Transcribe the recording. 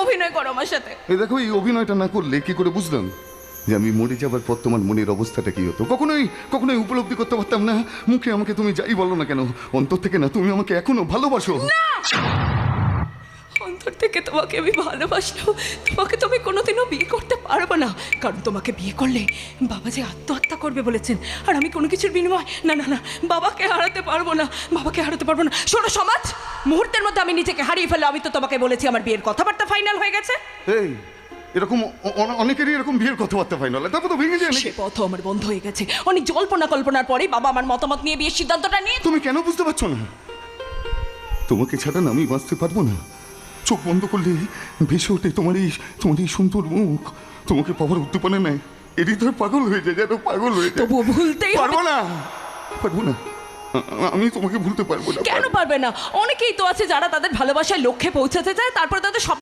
অভিনয় করো আমার সাথে। এই দেখো, এই অভিনয়টা না করলে কি করে বুঝলাম যে আমি মরে যাবার পর তোমার মনের অবস্থাটা কি হতো? কখনোই উপলব্ধি করতে পারতাম না। মুখে আমাকে তুমি যাই বলো না কেন, অন্তর থেকে না তুমি আমাকে এখনো ভালোবাসো। অন্তর থেকে তোমাকে আমি ভালোবাসলেও তোমাকে তো আমি কোনোদিনও বিয়ে করতে পারবো না, কারণ তোমাকে বিয়ে করলে বাবা যে আত্মহত্যা করবে বলেছেন, আর আমি কোনো কিছুর বিনিময় না না না বাবাকে হারাতে পারবো না, বাবাকে হারাতে পারবো না। শোনো সমাজ, মুহূর্তের মধ্যে আমি নিজেকে হারিয়ে ফেললে, আমি তো তোমাকে বলেছি আমার বিয়ের কথাবার্তা ফাইনাল হয়ে গেছে। এই এরকম অনেকেরই এরকম বিয়ের কথাবার্তা ফাইনাল, তারপর তো ভেঙে যায় সে পথ আমার বন্ধ হয়ে গেছে। অনেক জল্পনা কল্পনার পরেই বাবা আমার মতামত নিয়ে বিয়ের সিদ্ধান্তটা নিয়ে। তুমি কেন বুঝতে পারছো না? তোমাকে ছাড়া না আমি বাঁচতে পারবো না। চোখ বন্ধ করলে ভেসে ওঠে তোমার এই সুন্দর মুখ। তোমাকে পাওয়ার উদ্দীপনা নেয়, এরই ধর পাগল হয়ে যায়, যেন পাগল হয়ে যায়। তবুও ভুলতেই পারবো না। আমি তোমাকে ভুলতে পারবো না। কেন পারবে না? অনেকেই তো আছে যারা তাদের ভালোবাসায় লক্ষ্যে পৌঁছাতে চায়, তারপরে তাদের